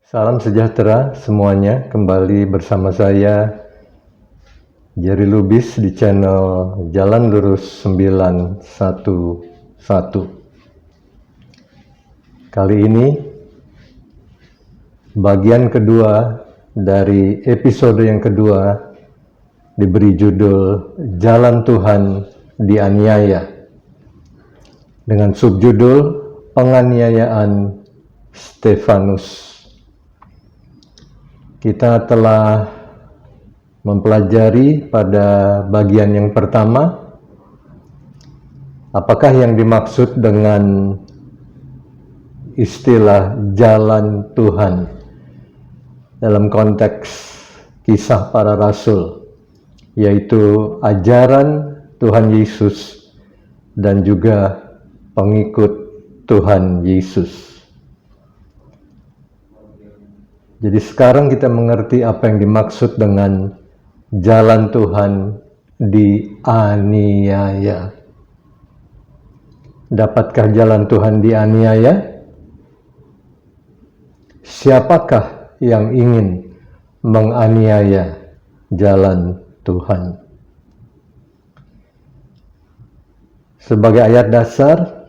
Salam sejahtera semuanya, kembali bersama saya Jerry Lubis di channel Jalan Lurus 911. Kali ini bagian kedua dari episode yang kedua diberi judul Jalan Tuhan Dianiaya dengan subjudul Penganiayaan Stefanus. Kita telah mempelajari pada bagian yang pertama apakah yang dimaksud dengan istilah jalan Tuhan dalam konteks kisah para rasul, yaitu ajaran Tuhan Yesus dan juga pengikut Tuhan Yesus. Jadi sekarang kita mengerti apa yang dimaksud dengan jalan Tuhan dianiaya. Dapatkah jalan Tuhan dianiaya? Siapakah yang ingin menganiaya jalan Tuhan? Sebagai ayat dasar,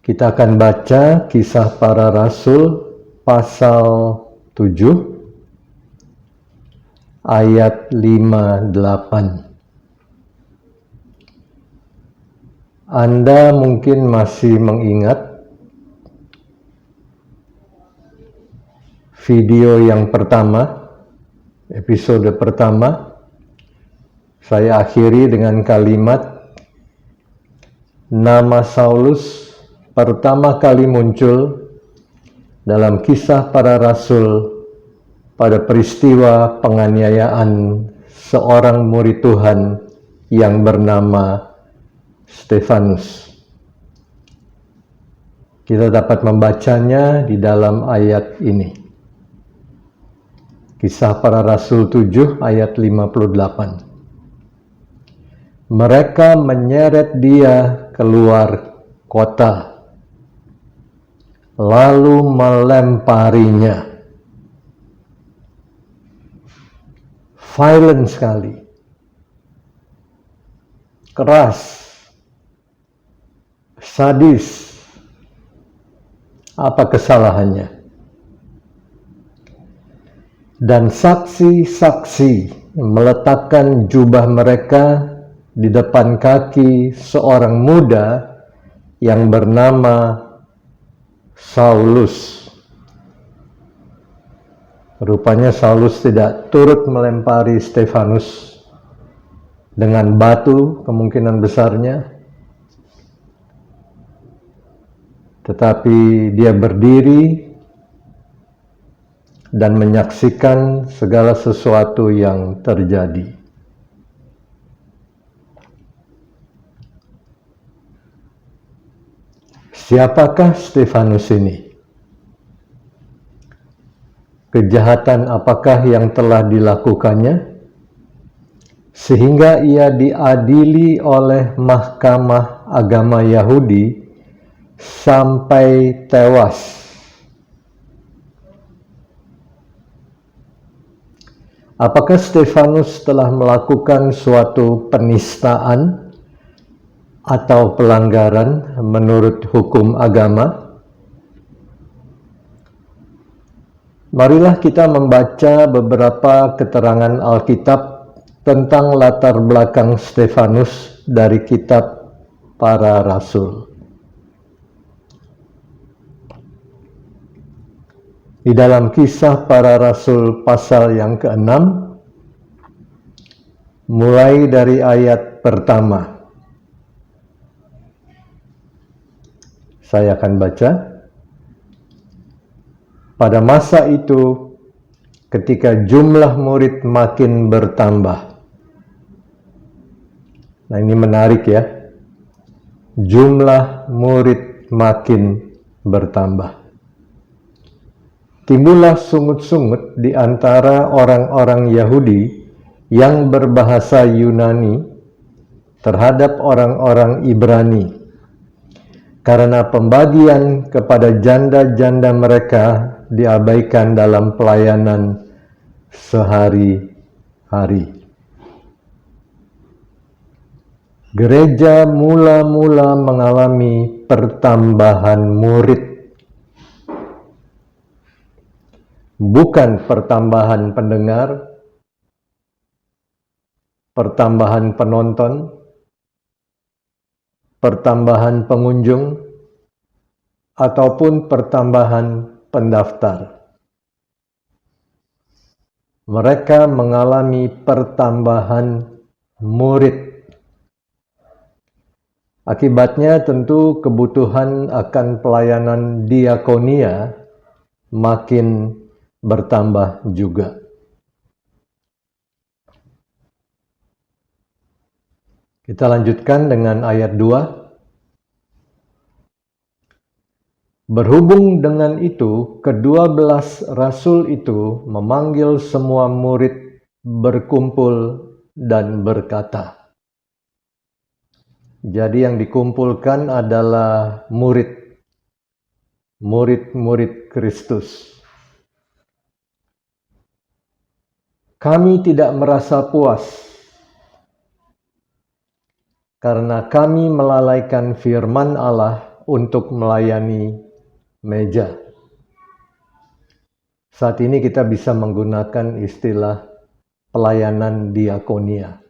kita akan baca Kisah Para Rasul pasal 7 ayat 5-8. Anda mungkin masih mengingat video yang pertama, episode pertama, saya akhiri dengan kalimat nama Saulus pertama kali muncul dalam Kisah Para Rasul pada peristiwa penganiayaan seorang murid Tuhan yang bernama Stefanus. Kita dapat membacanya di dalam ayat ini. Kisah Para Rasul 7 ayat 58. Mereka menyeret dia keluar kota, lalu melemparinya. Violent sekali, keras, sadis. Apa kesalahannya? Dan saksi-saksi meletakkan jubah mereka di depan kaki seorang muda yang bernama Saulus. Rupanya Saulus tidak turut melempari Stefanus dengan batu, kemungkinan besarnya, tetapi dia berdiri dan menyaksikan segala sesuatu yang terjadi. Siapakah Stefanus ini? Kejahatan apakah yang telah dilakukannya sehingga ia diadili oleh Mahkamah Agama Yahudi sampai tewas? Apakah Stefanus telah melakukan suatu penistaan atau pelanggaran menurut hukum agama? Marilah kita membaca beberapa keterangan Alkitab tentang latar belakang Stefanus dari kitab Para Rasul. Di dalam Kisah Para Rasul pasal yang ke-6, mulai dari ayat pertama. Saya akan baca. Pada masa itu, ketika jumlah murid makin bertambah. Nah, ini menarik ya. Jumlah murid makin bertambah. Timbullah sungut-sungut di antara orang-orang Yahudi yang berbahasa Yunani terhadap orang-orang Ibrani, karena pembagian kepada janda-janda mereka diabaikan dalam pelayanan sehari-hari. Gereja mula-mula mengalami pertambahan murid, bukan pertambahan pendengar, pertambahan penonton, pertambahan pengunjung, ataupun pertambahan pendaftar. Mereka mengalami pertambahan murid. Akibatnya tentu kebutuhan akan pelayanan diakonia makin bertambah juga. Kita lanjutkan dengan ayat 2. Berhubung dengan itu, ke-12 rasul itu memanggil semua murid berkumpul dan berkata. Jadi yang dikumpulkan adalah murid-murid Kristus. Kami tidak merasa puas karena kami melalaikan firman Allah untuk melayani meja. Saat ini kita bisa menggunakan istilah pelayanan diakonia.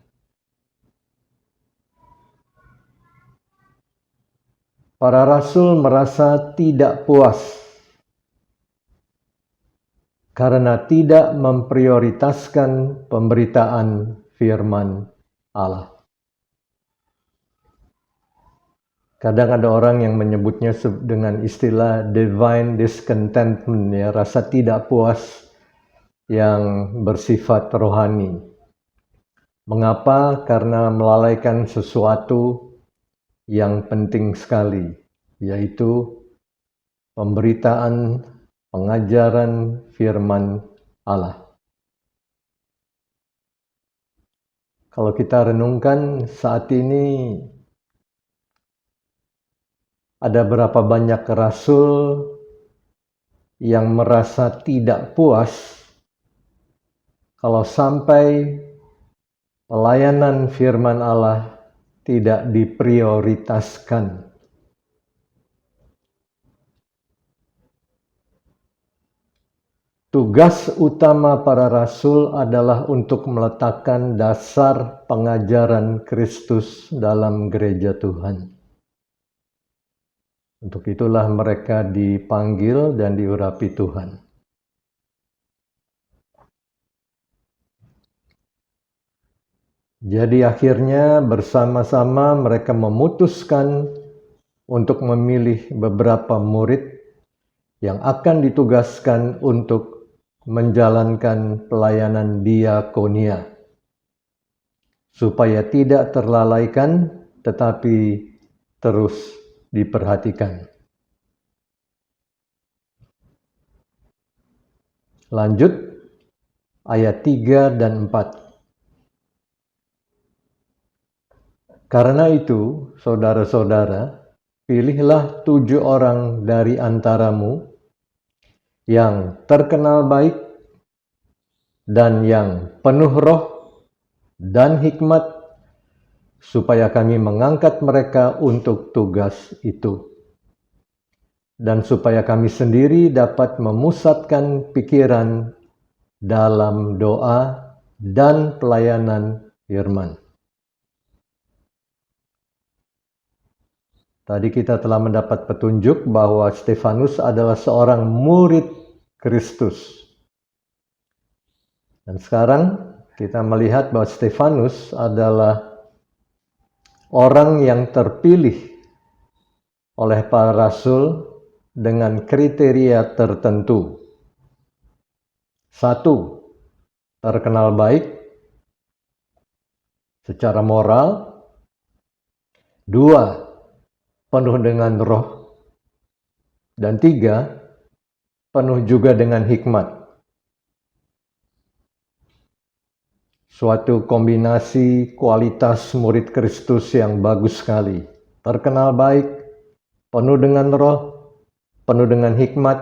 Para rasul merasa tidak puas karena tidak memprioritaskan pemberitaan firman Allah. Kadang ada orang yang menyebutnya dengan istilah divine discontentment, ya, rasa tidak puas yang bersifat rohani. Mengapa? Karena melalaikan sesuatu yang penting sekali, yaitu pemberitaan, pengajaran firman Allah. Kalau kita renungkan saat ini, ada berapa banyak rasul yang merasa tidak puas kalau sampai pelayanan firman Allah tidak diprioritaskan. Tugas utama para rasul adalah untuk meletakkan dasar pengajaran Kristus dalam gereja Tuhan. Untuk itulah mereka dipanggil dan diurapi Tuhan. Jadi akhirnya bersama-sama mereka memutuskan untuk memilih beberapa murid yang akan ditugaskan untuk menjalankan pelayanan diakonia, supaya tidak terlalaikan tetapi terus diperhatikan. Lanjut ayat 3 dan 4. Karena itu, saudara-saudara, pilihlah 7 orang dari antaramu yang terkenal baik dan yang penuh roh dan hikmat, supaya kami mengangkat mereka untuk tugas itu. Dan supaya kami sendiri dapat memusatkan pikiran dalam doa dan pelayanan firman. Tadi kita telah mendapat petunjuk bahwa Stefanus adalah seorang murid Kristus. Dan sekarang kita melihat bahwa Stefanus adalah orang yang terpilih oleh para rasul dengan kriteria tertentu. 1. Terkenal baik secara moral. 2. Penuh dengan roh. Dan 3. Penuh juga dengan hikmat. Suatu kombinasi kualitas murid Kristus yang bagus sekali. Terkenal baik, penuh dengan roh, penuh dengan hikmat,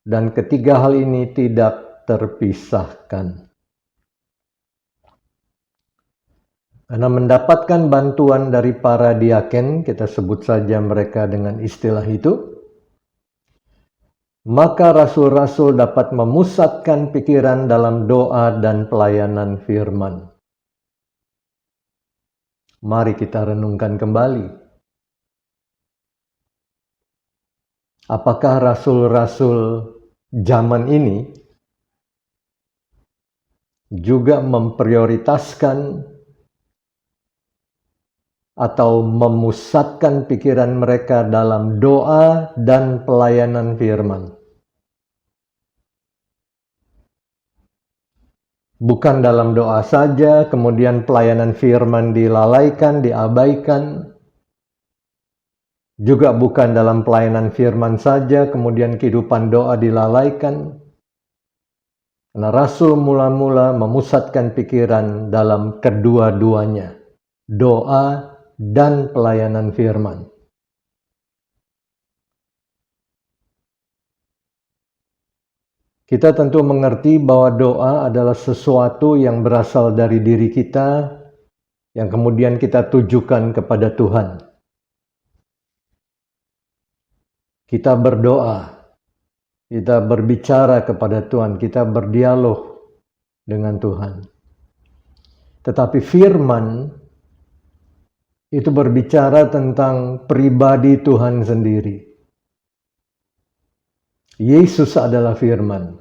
dan ketiga hal ini tidak terpisahkan. Karena mendapatkan bantuan dari para diaken, kita sebut saja mereka dengan istilah itu, maka rasul-rasul dapat memusatkan pikiran dalam doa dan pelayanan firman. Mari kita renungkan kembali. Apakah rasul-rasul zaman ini juga memprioritaskan atau memusatkan pikiran mereka dalam doa dan pelayanan firman? Bukan dalam doa saja, kemudian pelayanan firman dilalaikan, diabaikan. Juga bukan dalam pelayanan firman saja, kemudian kehidupan doa dilalaikan. Karena Rasul mula-mula memusatkan pikiran dalam kedua-duanya, doa dan pelayanan firman. Kita tentu mengerti bahwa doa adalah sesuatu yang berasal dari diri kita, yang kemudian kita tujukan kepada Tuhan. Kita berdoa, kita berbicara kepada Tuhan, kita berdialog dengan Tuhan. Tetapi firman itu berbicara tentang pribadi Tuhan sendiri. Yesus adalah firman.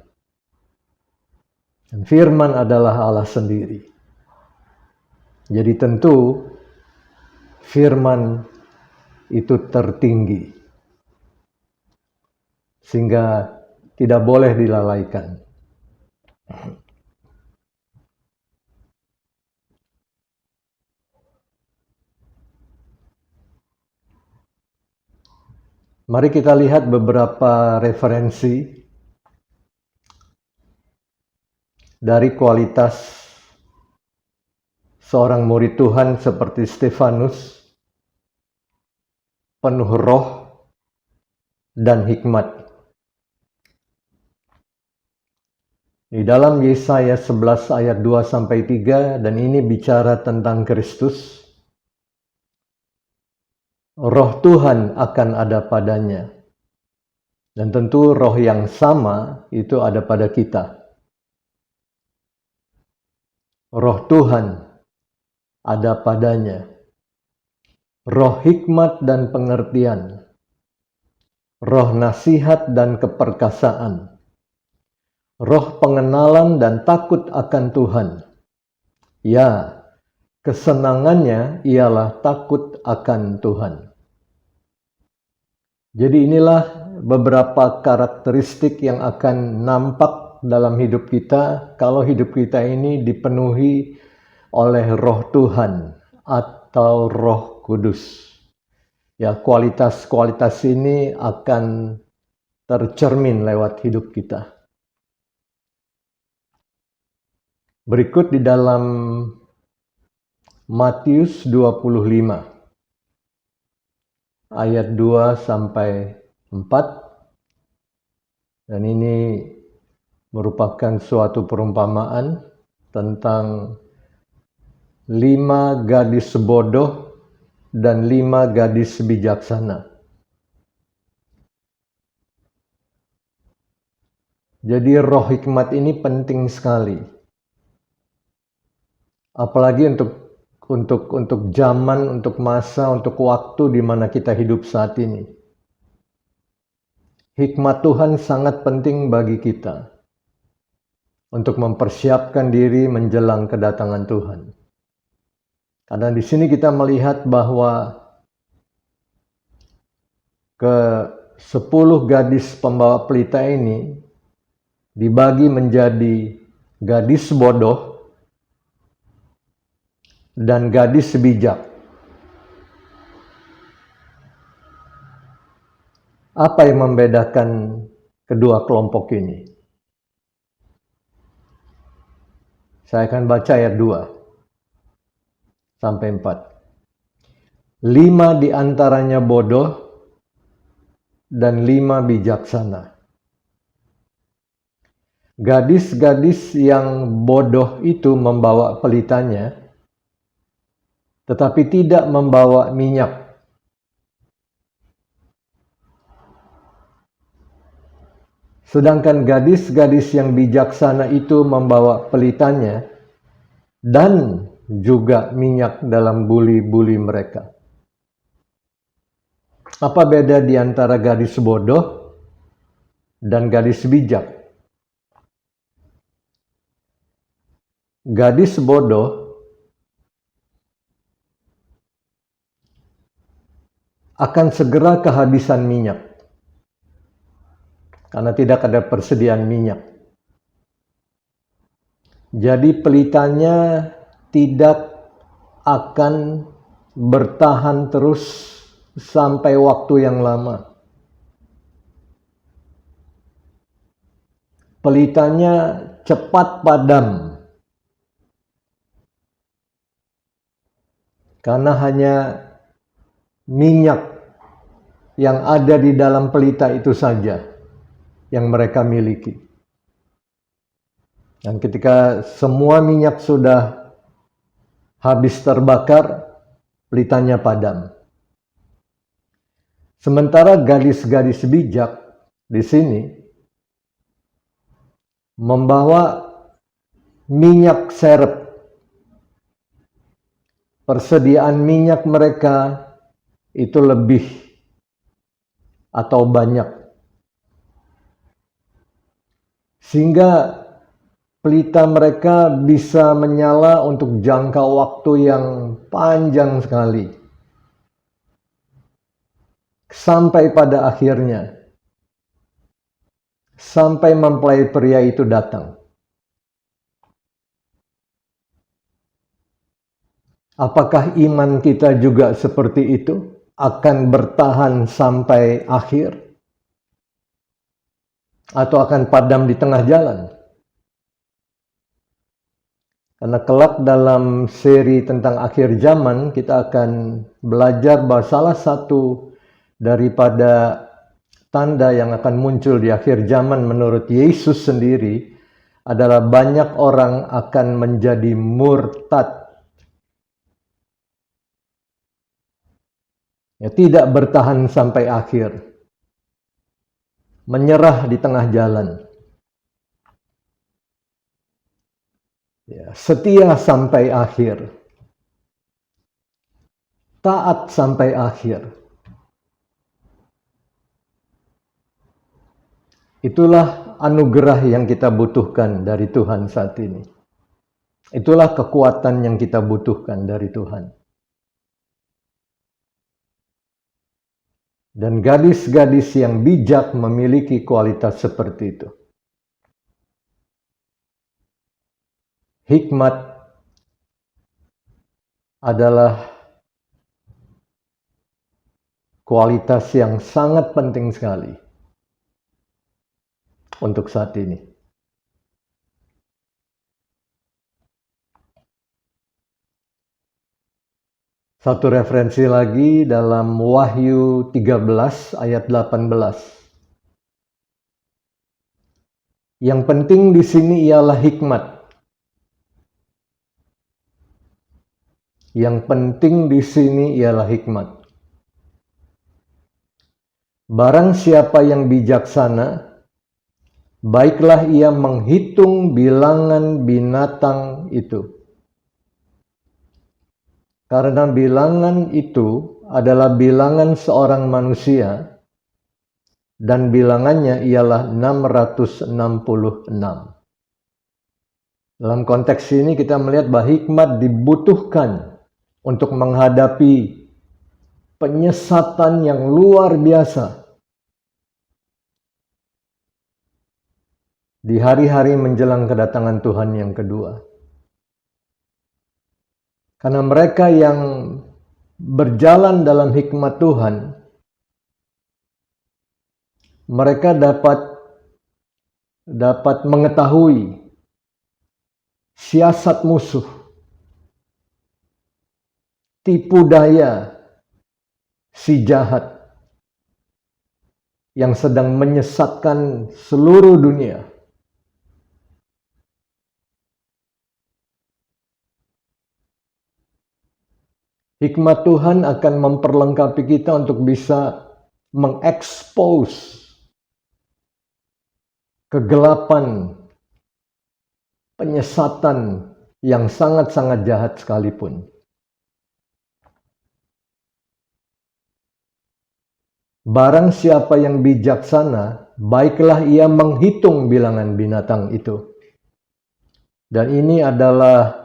Dan firman adalah Allah sendiri. Jadi tentu firman itu tertinggi. Sehingga tidak boleh dilalaikan. Mari kita lihat beberapa referensi dari kualitas seorang murid Tuhan seperti Stefanus, penuh roh dan hikmat. Di dalam Yesaya 11 ayat 2-3, dan ini bicara tentang Kristus. Roh Tuhan akan ada padanya. Dan tentu roh yang sama itu ada pada kita. Roh Tuhan ada padanya. Roh hikmat dan pengertian. Roh nasihat dan keperkasaan. Roh pengenalan dan takut akan Tuhan. Ya, kesenangannya ialah takut akan Tuhan. Jadi inilah beberapa karakteristik yang akan nampak dalam hidup kita kalau hidup kita ini dipenuhi oleh Roh Tuhan atau Roh Kudus. Ya, kualitas-kualitas ini akan tercermin lewat hidup kita. Berikut di dalam Matius 25 ayat 2-4, dan ini merupakan suatu perumpamaan tentang 5 gadis bodoh dan 5 gadis bijaksana. Jadi roh hikmat ini penting sekali. Apalagi untuk zaman, untuk masa, untuk waktu di mana kita hidup saat ini. Hikmat Tuhan sangat penting bagi kita untuk mempersiapkan diri menjelang kedatangan Tuhan. Karena di sini kita melihat bahwa ke-10 gadis pembawa pelita ini dibagi menjadi gadis bodoh dan gadis bijak. Apa yang membedakan kedua kelompok ini? Saya akan baca ayat 2-4. 5 di antaranya bodoh dan 5 bijaksana. Gadis-gadis yang bodoh itu membawa pelitanya, tetapi tidak membawa minyak. Sedangkan gadis-gadis yang bijaksana itu membawa pelitanya dan juga minyak dalam buli-buli mereka. Apa beda di antara gadis bodoh dan gadis bijak? Gadis bodoh akan segera kehabisan minyak karena tidak ada persediaan minyak. Jadi pelitanya tidak akan bertahan terus sampai waktu yang lama. Pelitanya cepat padam karena hanya minyak yang ada di dalam pelita itu saja yang mereka miliki. Dan ketika semua minyak sudah habis terbakar, pelitanya padam. Sementara gadis-gadis bijak di sini membawa minyak serep. Persediaan minyak mereka itu lebih atau banyak. Sehingga pelita mereka bisa menyala untuk jangka waktu yang panjang sekali. Sampai pada akhirnya, sampai mempelai pria itu datang. Apakah iman kita juga seperti itu? Akan bertahan sampai akhir? Atau akan padam di tengah jalan? Karena kelak dalam seri tentang akhir zaman, kita akan belajar bahwa salah satu daripada tanda yang akan muncul di akhir zaman menurut Yesus sendiri adalah banyak orang akan menjadi murtad. Ya, tidak bertahan sampai akhir. Menyerah di tengah jalan. Ya, setia sampai akhir. Taat sampai akhir. Itulah anugerah yang kita butuhkan dari Tuhan saat ini. Itulah kekuatan yang kita butuhkan dari Tuhan. Dan gadis-gadis yang bijak memiliki kualitas seperti itu. Hikmat adalah kualitas yang sangat penting sekali untuk saat ini. Satu referensi lagi dalam Wahyu 13 ayat 18. Yang penting di sini ialah hikmat. Yang penting di sini ialah hikmat. Barang siapa yang bijaksana, baiklah ia menghitung bilangan binatang itu. Karena bilangan itu adalah bilangan seorang manusia dan bilangannya ialah 666. Dalam konteks ini kita melihat bahwa hikmat dibutuhkan untuk menghadapi penyesatan yang luar biasa di hari-hari menjelang kedatangan Tuhan yang kedua. Karena mereka yang berjalan dalam hikmat Tuhan, mereka dapat mengetahui siasat musuh, tipu daya si jahat, yang sedang menyesatkan seluruh dunia. Hikmat Tuhan akan memperlengkapi kita untuk bisa mengekspos kegelapan, penyesatan yang sangat-sangat jahat sekalipun. Barang siapa yang bijaksana, baiklah ia menghitung bilangan binatang itu. Dan ini adalah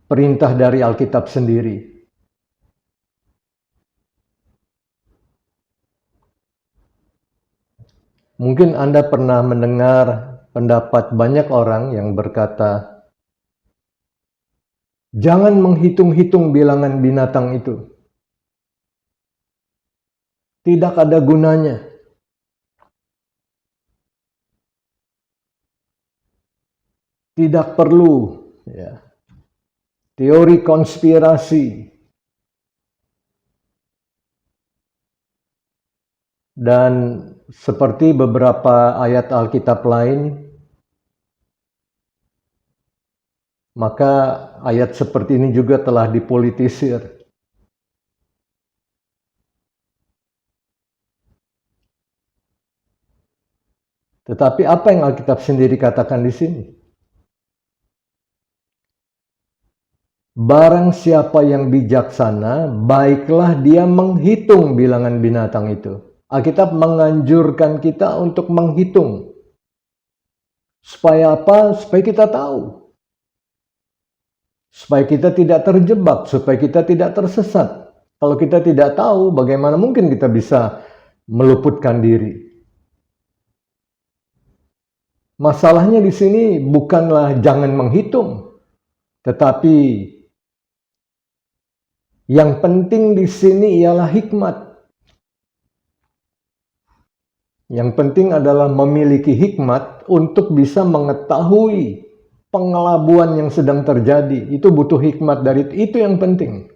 perintah dari Alkitab sendiri. Mungkin Anda pernah mendengar pendapat banyak orang yang berkata, jangan menghitung-hitung bilangan binatang itu. Tidak ada gunanya. Tidak perlu, ya. Teori konspirasi dan seperti beberapa ayat Alkitab lain, maka ayat seperti ini juga telah dipolitisir. Tetapi apa yang Alkitab sendiri katakan di sini? Barang siapa yang bijaksana, baiklah dia menghitung bilangan binatang itu. Alkitab menganjurkan kita untuk menghitung. Supaya apa? Supaya kita tahu. Supaya kita tidak terjebak, supaya kita tidak tersesat. Kalau kita tidak tahu, bagaimana mungkin kita bisa meluputkan diri? Masalahnya di sini bukanlah jangan menghitung, tetapi yang penting di sini ialah hikmat. Yang penting adalah memiliki hikmat untuk bisa mengetahui pengelabuan yang sedang terjadi. Itu butuh hikmat dari itu yang penting.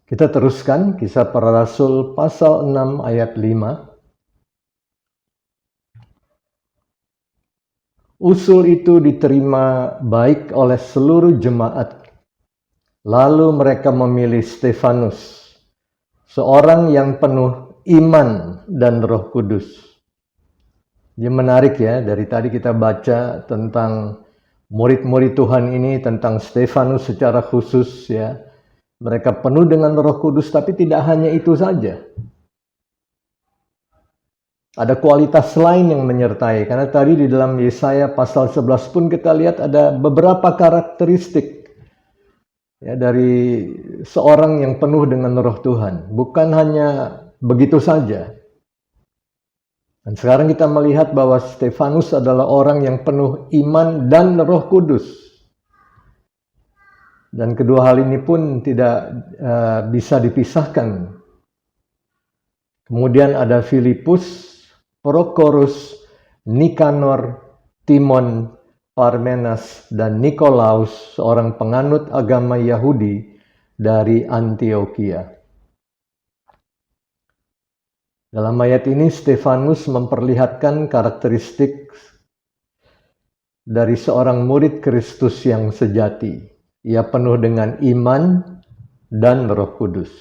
Kita teruskan Kisah Para Rasul pasal 6 ayat 5. Usul itu diterima baik oleh seluruh jemaat. Lalu mereka memilih Stefanus, seorang yang penuh iman dan Roh Kudus. Ini menarik ya, dari tadi kita baca tentang murid-murid Tuhan ini, tentang Stefanus secara khusus ya. Mereka penuh dengan Roh Kudus, tapi tidak hanya itu saja. Ada kualitas lain yang menyertai, karena tadi di dalam Yesaya pasal 11 pun kita lihat ada beberapa karakteristik ya, dari seorang yang penuh dengan Roh Tuhan. Bukan hanya begitu saja. Dan sekarang kita melihat bahwa Stefanus adalah orang yang penuh iman dan Roh Kudus. Dan kedua hal ini pun tidak bisa dipisahkan. Kemudian ada Filipus, Prokorus, Nikanor, Timon, Parmenas, dan Nikolaus, seorang penganut agama Yahudi dari Antioquia. Dalam ayat ini Stefanus memperlihatkan karakteristik dari seorang murid Kristus yang sejati. Ia penuh dengan iman dan Roh Kudus.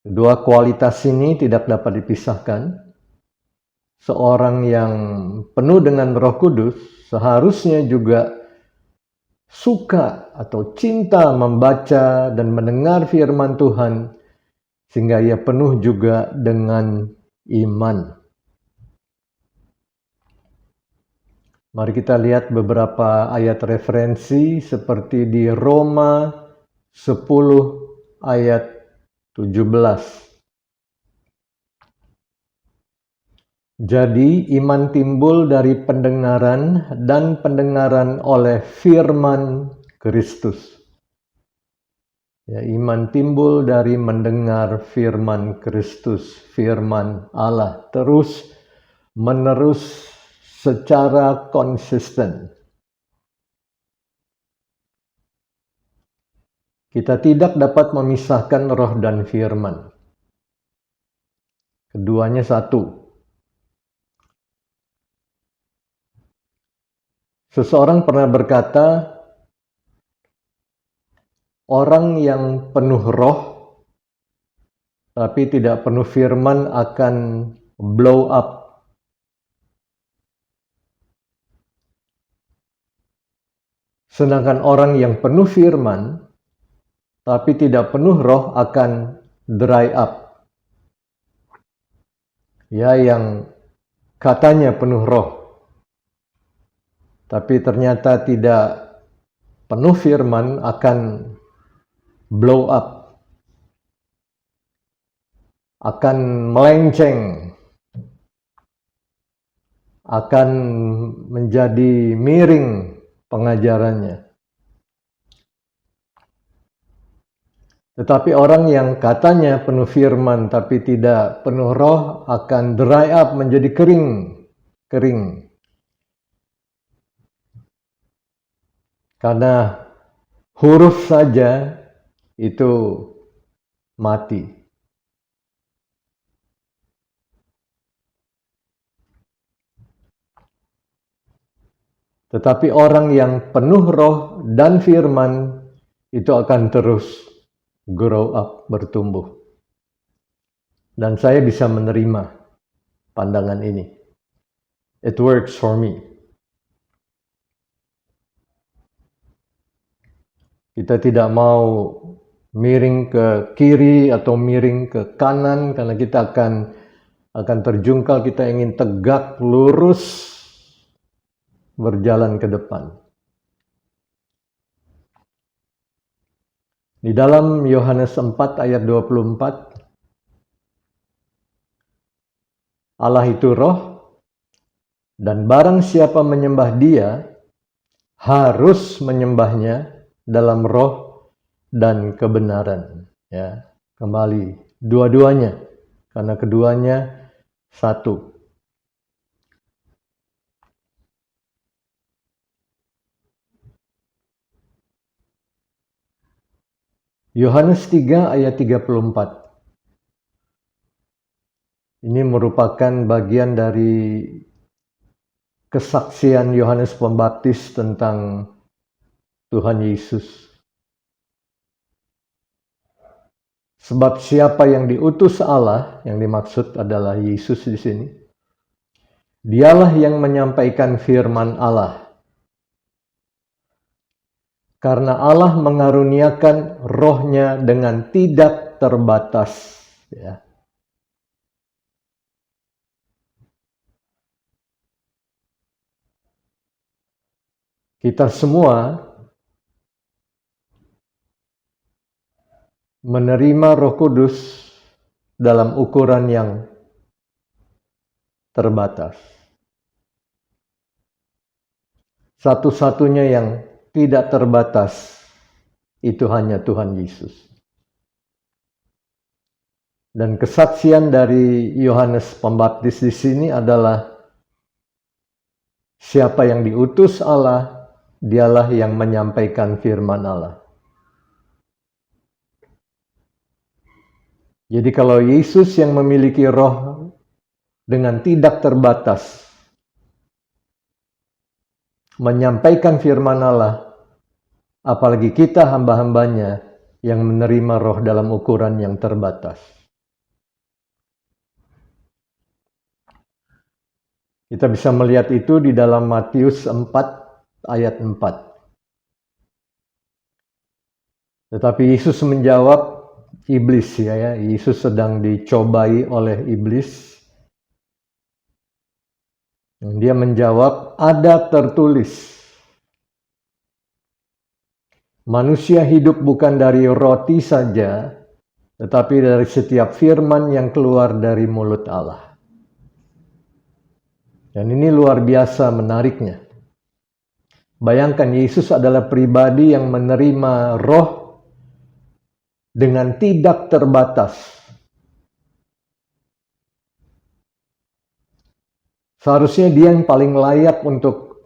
Dua kualitas ini tidak dapat dipisahkan. Seorang yang penuh dengan Roh Kudus seharusnya juga suka atau cinta membaca dan mendengar firman Tuhan, sehingga ia penuh juga dengan iman. Mari kita lihat beberapa ayat referensi seperti di Roma 10 ayat 17. Jadi iman timbul dari pendengaran dan pendengaran oleh firman Kristus. Ya, iman timbul dari mendengar firman Kristus, firman Allah terus menerus secara konsisten. Kita tidak dapat memisahkan roh dan firman. Keduanya satu. Seseorang pernah berkata, orang yang penuh roh tapi tidak penuh firman akan blow up. Sedangkan orang yang penuh firman tapi tidak penuh roh akan dry up. Ya, yang katanya penuh roh tapi ternyata tidak penuh firman akan blow up, akan melenceng, akan menjadi miring pengajarannya. Tetapi orang yang katanya penuh firman tapi tidak penuh roh akan dry up, menjadi kering. Karena huruf saja itu mati. Tetapi orang yang penuh roh dan firman itu akan terus grow up, bertumbuh. Dan saya bisa menerima pandangan ini. It works for me. Kita tidak mau miring ke kiri atau miring ke kanan karena kita akan terjungkal. Kita ingin tegak, lurus, berjalan ke depan. Di dalam Yohanes 4 ayat 24, Allah itu roh, dan barang siapa menyembah Dia harus menyembahnya dalam roh dan kebenaran. Ya, kembali dua-duanya, karena keduanya satu. Yohanes 3 ayat 34. Ini merupakan bagian dari kesaksian Yohanes Pembaptis tentang Tuhan Yesus. Sebab siapa yang diutus Allah, yang dimaksud adalah Yesus di sini, Dialah yang menyampaikan firman Allah. Karena Allah mengaruniakan rohnya dengan tidak terbatas. Ya. Kita semua menerima Roh Kudus dalam ukuran yang terbatas. Satu-satunya yang tidak terbatas itu hanya Tuhan Yesus. Dan kesaksian dari Yohanes Pembaptis di sini adalah siapa yang diutus Allah, Dialah yang menyampaikan firman Allah. Jadi kalau Yesus yang memiliki roh dengan tidak terbatas menyampaikan firman Allah, apalagi kita hamba-hambanya yang menerima roh dalam ukuran yang terbatas. Kita bisa melihat itu di dalam Matius 4 ayat 4. Tetapi Yesus menjawab iblis, ya. Yesus sedang dicobai oleh iblis. Dia menjawab, ada tertulis, manusia hidup bukan dari roti saja, tetapi dari setiap firman yang keluar dari mulut Allah. Dan ini luar biasa menariknya. Bayangkan Yesus adalah pribadi yang menerima roh dengan tidak terbatas. Seharusnya dia yang paling layak untuk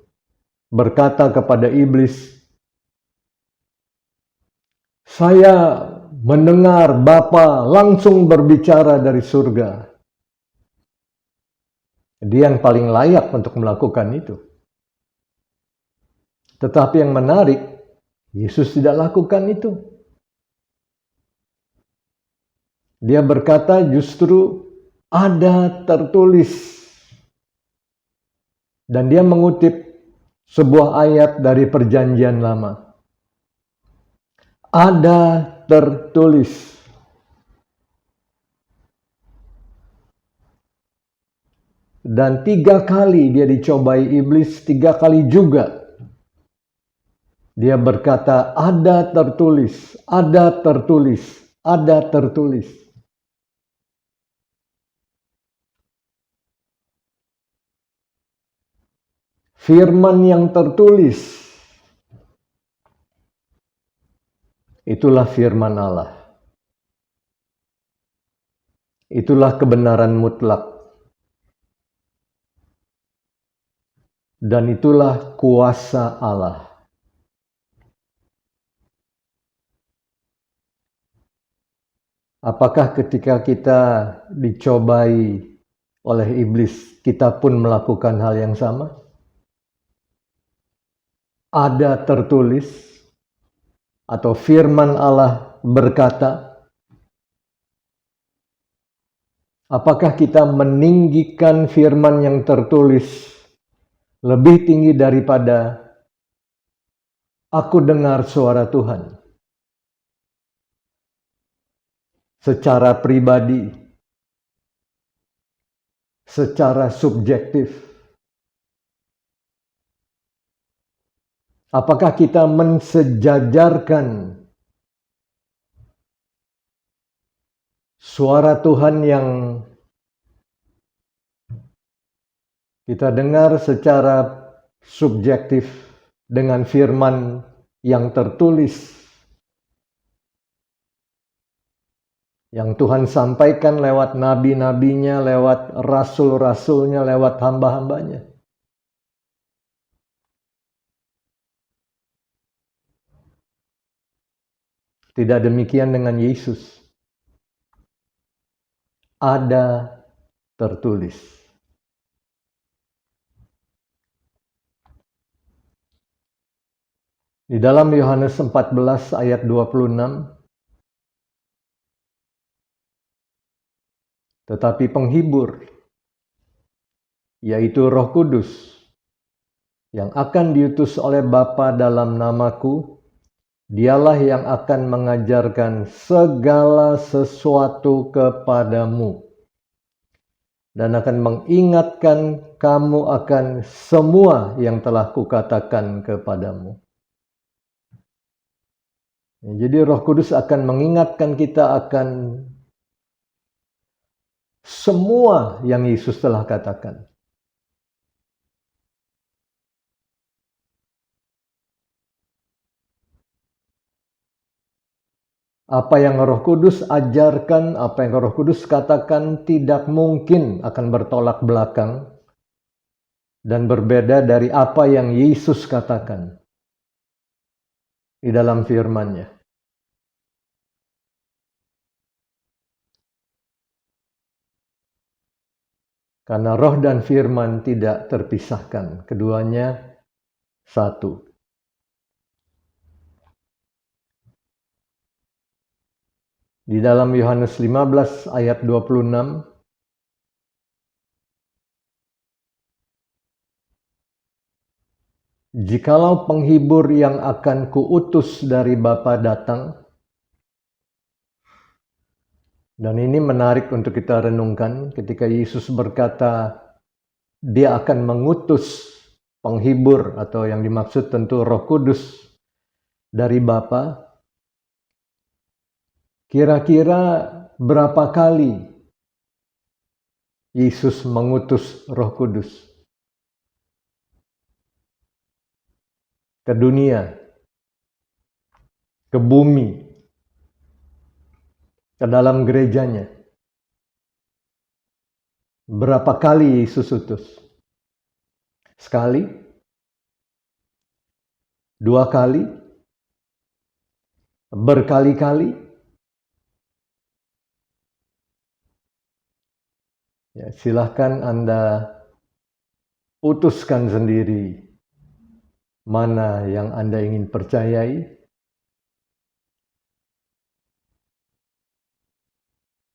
berkata kepada iblis, "Saya mendengar Bapa langsung berbicara dari surga." Dia yang paling layak untuk melakukan itu. Tetapi yang menarik, Yesus tidak lakukan itu. Dia berkata justru ada tertulis. Dan dia mengutip sebuah ayat dari Perjanjian Lama. Ada tertulis. Dan 3 kali dia dicobai iblis, 3 kali juga dia berkata, ada tertulis, ada tertulis, ada tertulis. Firman yang tertulis, itulah firman Allah. Itulah kebenaran mutlak. Dan itulah kuasa Allah. Apakah ketika kita dicobai oleh iblis, kita pun melakukan hal yang sama? Ada tertulis, atau firman Allah berkata, apakah kita meninggikan firman yang tertulis lebih tinggi daripada aku dengar suara Tuhan? Secara pribadi, secara subjektif. Apakah kita mensejajarkan suara Tuhan yang kita dengar secara subjektif dengan firman yang tertulis yang Tuhan sampaikan lewat nabi-nabinya, lewat rasul-rasulnya, lewat hamba-hambanya? Tidak demikian dengan Yesus. Ada tertulis. Di dalam Yohanes 14 ayat 26, tetapi penghibur, yaitu Roh Kudus, yang akan diutus oleh Bapa dalam namaku, dialah yang akan mengajarkan segala sesuatu kepadamu dan akan mengingatkan kamu akan semua yang telah kukatakan kepadamu. Jadi Roh Kudus akan mengingatkan kita akan semua yang Yesus telah katakan. Apa yang Roh Kudus ajarkan, apa yang Roh Kudus katakan tidak mungkin akan bertolak belakang dan berbeda dari apa yang Yesus katakan di dalam firman-Nya. Karena roh dan firman tidak terpisahkan, keduanya satu. Di dalam Yohanes 15 ayat 26, jikalau penghibur yang akan kuutus dari Bapa datang, dan ini menarik untuk kita renungkan ketika Yesus berkata, dia akan mengutus penghibur atau yang dimaksud tentu Roh Kudus dari Bapa. Kira-kira berapa kali Yesus mengutus Roh Kudus ke dunia, ke bumi? ke dalam gerejanya. Berapa kali Yesus utus? Sekali? 2 kali? Berkali-kali? Ya, silahkan Anda putuskan sendiri mana yang Anda ingin percayai,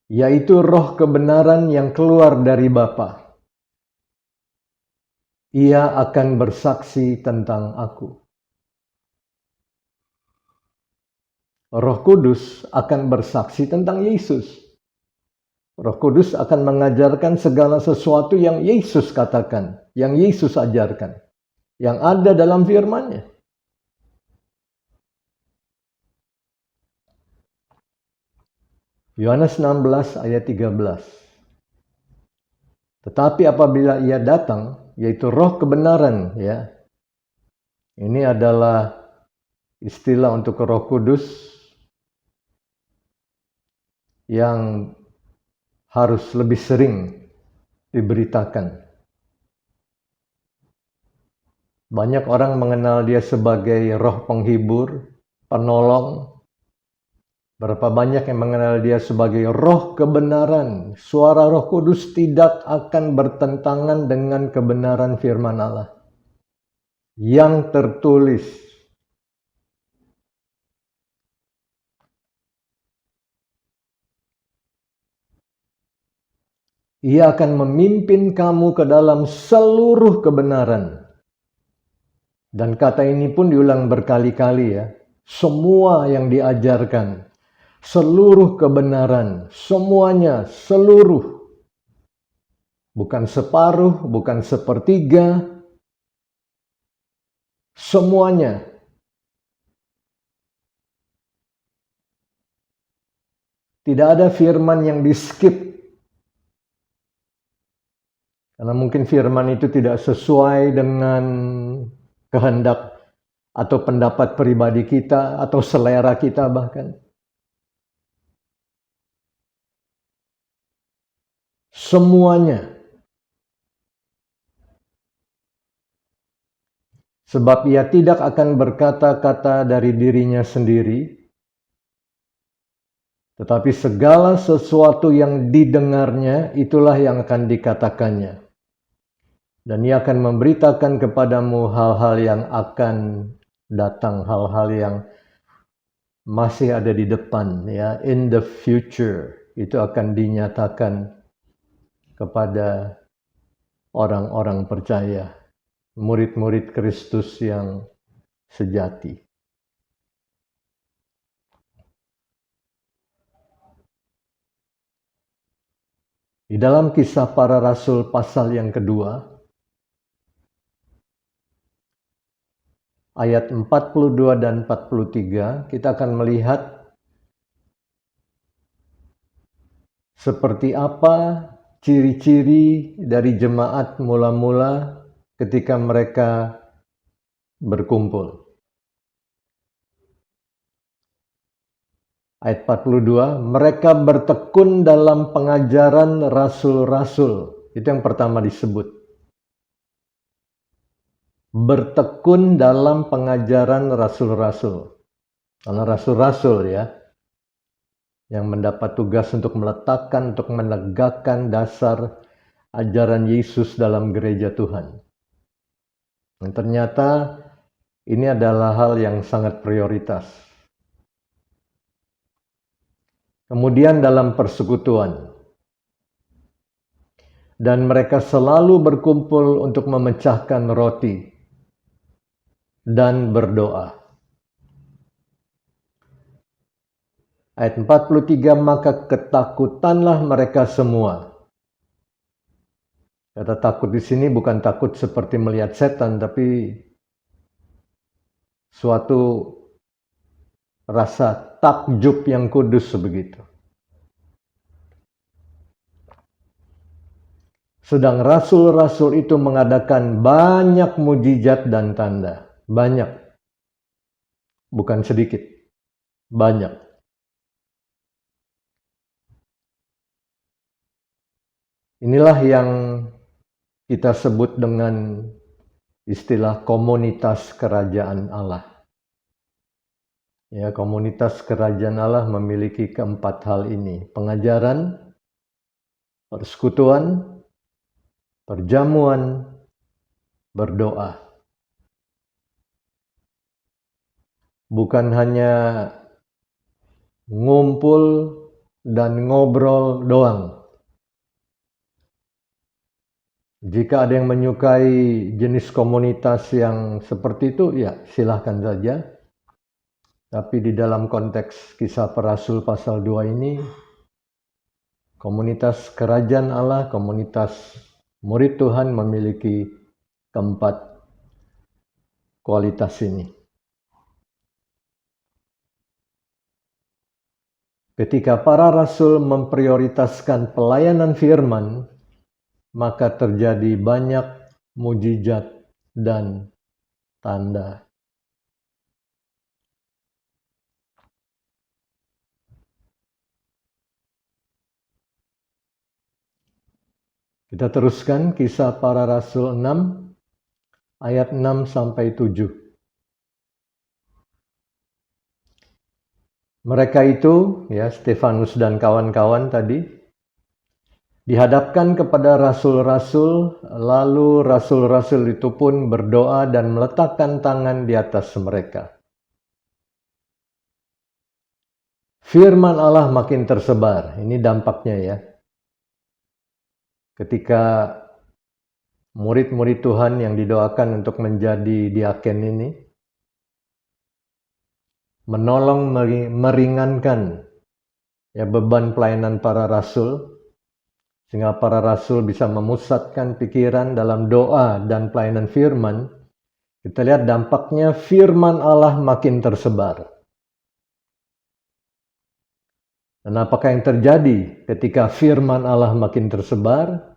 yaitu roh kebenaran yang keluar dari Bapa. Ia akan bersaksi tentang aku. Roh Kudus akan bersaksi tentang Yesus. Roh Kudus akan mengajarkan segala sesuatu yang Yesus katakan, yang Yesus ajarkan, yang ada dalam firman-Nya. Yohanes 16 ayat 13. Tetapi apabila Ia datang, yaitu roh kebenaran, ya. Ini adalah istilah untuk Roh Kudus yang harus lebih sering diberitakan. Banyak orang mengenal Dia sebagai roh penghibur, penolong. Berapa banyak yang mengenal Dia sebagai roh kebenaran. Suara Roh Kudus tidak akan bertentangan dengan kebenaran firman Allah yang tertulis. Ia akan memimpin kamu ke dalam seluruh kebenaran. Dan kata ini pun diulang berkali-kali ya. Semua yang diajarkan, seluruh kebenaran, semuanya, seluruh. Bukan separuh, bukan sepertiga, semuanya. Tidak ada firman yang di-skip. Karena mungkin firman itu tidak sesuai dengan kehendak atau pendapat pribadi kita atau selera kita bahkan. Semuanya. Sebab Ia tidak akan berkata-kata dari dirinya sendiri, tetapi segala sesuatu yang didengarnya itulah yang akan dikatakannya. Dan Ia akan memberitakan kepadamu hal-hal yang akan datang, hal-hal yang masih ada di depan, ya, in the future. Itu akan dinyatakan kepada orang-orang percaya, murid-murid Kristus yang sejati. Di dalam Kisah Para Rasul pasal yang kedua, ayat 42 dan 43, kita akan melihat seperti apa ciri-ciri dari jemaat mula-mula ketika mereka berkumpul. Ayat 42, mereka bertekun dalam pengajaran rasul-rasul. Itu yang pertama disebut. Bertekun dalam pengajaran rasul-rasul. Karena rasul-rasul ya, yang mendapat tugas untuk meletakkan, untuk menegakkan dasar ajaran Yesus dalam gereja Tuhan. Dan ternyata ini adalah hal yang sangat prioritas. Kemudian dalam persekutuan. Dan mereka selalu berkumpul untuk memecahkan roti dan berdoa. Ayat 43, maka ketakutanlah mereka semua. Kata takut di sini bukan takut seperti melihat setan, tapi suatu rasa takjub yang kudus begitu. Sedang rasul-rasul itu mengadakan banyak mujizat dan tanda. Banyak. Bukan sedikit. Banyak. Inilah yang kita sebut dengan istilah komunitas kerajaan Allah. Ya, komunitas kerajaan Allah memiliki keempat hal ini: pengajaran, persekutuan, perjamuan, berdoa. Bukan hanya ngumpul dan ngobrol doang. Jika ada yang menyukai jenis komunitas yang seperti itu, ya silahkan saja. Tapi di dalam konteks Kisah Para Rasul pasal 2 ini, komunitas kerajaan Allah, komunitas murid Tuhan memiliki keempat kualitas ini. Ketika para rasul memprioritaskan pelayanan firman, maka terjadi banyak mujizat dan tanda. Kita teruskan Kisah Para Rasul 6 ayat 6 sampai 7. Mereka itu, ya Stefanus dan kawan-kawan tadi, dihadapkan kepada rasul-rasul, lalu rasul-rasul itu pun berdoa dan meletakkan tangan di atas mereka. Firman Allah makin tersebar. Ini dampaknya ya. Ketika murid-murid Tuhan yang didoakan untuk menjadi diaken ini menolong meringankan ya beban pelayanan para rasul, sehingga para rasul bisa memusatkan pikiran dalam doa dan pelayanan firman. Kita lihat dampaknya firman Allah makin tersebar. Dan apakah yang terjadi ketika firman Allah makin tersebar?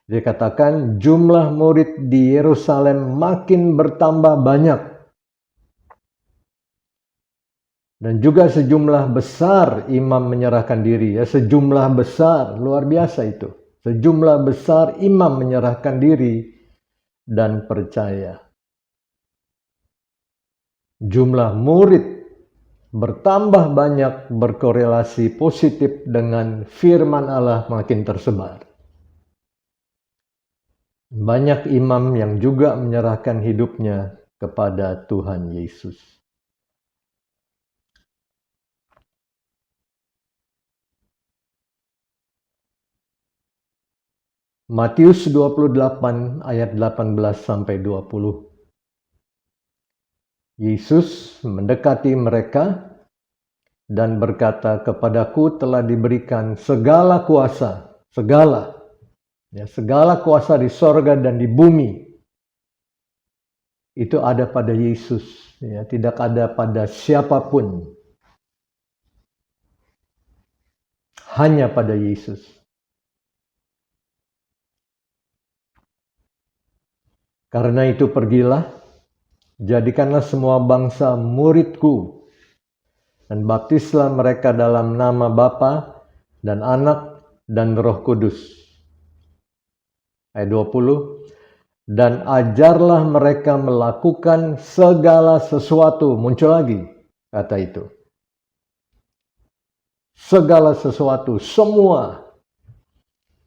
Dikatakan jumlah murid di Yerusalem makin bertambah banyak. Dan juga sejumlah besar imam menyerahkan diri. Ya, sejumlah besar, luar biasa itu. Sejumlah besar imam menyerahkan diri dan percaya. Jumlah murid bertambah banyak berkorelasi positif dengan firman Allah makin tersebar. Banyak imam yang juga menyerahkan hidupnya kepada Tuhan Yesus. Matius 28 ayat 18 sampai 20. Yesus mendekati mereka dan berkata, "Kepadaku telah diberikan segala kuasa, segala kuasa di sorga dan di bumi." Itu ada pada Yesus, ya, tidak ada pada siapapun. Hanya pada Yesus. Karena itu pergilah, jadikanlah semua bangsa muridku, dan baptislah mereka dalam nama Bapa dan Anak dan Roh Kudus. Ayat 20, dan ajarlah mereka melakukan segala sesuatu. Muncul lagi kata itu. Segala sesuatu, semua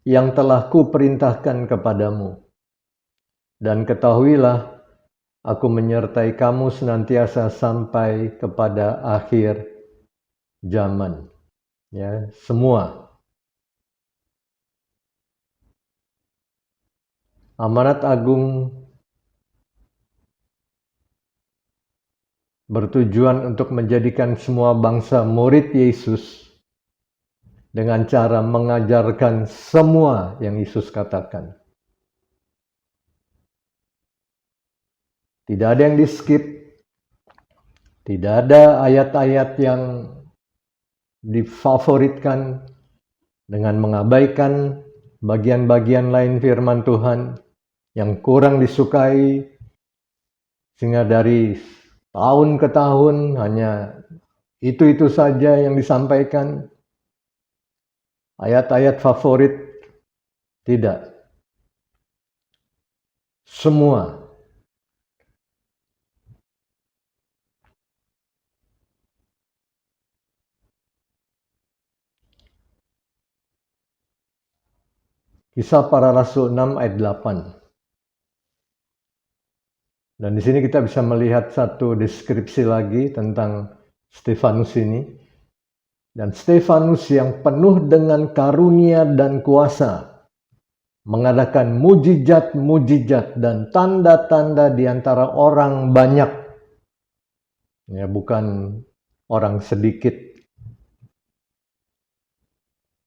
yang telah kuperintahkan kepadamu. Dan ketahuilah, aku menyertai kamu senantiasa sampai kepada akhir zaman. Ya, semua. Amanat agung bertujuan untuk menjadikan semua bangsa murid Yesus dengan cara mengajarkan semua yang Yesus katakan. Tidak ada yang di-skip, tidak ada ayat-ayat yang difavoritkan dengan mengabaikan bagian-bagian lain firman Tuhan yang kurang disukai, sehingga dari tahun ke tahun hanya itu-itu saja yang disampaikan. Ayat-ayat favorit Tidak. Semua. Kisah Para Rasul 6 ayat 8. Dan di sini kita bisa melihat satu deskripsi lagi tentang Stefanus ini. Dan Stefanus yang penuh dengan karunia dan kuasa, mengadakan mujizat-mujizat dan tanda-tanda di antara orang banyak. Ya, bukan orang sedikit.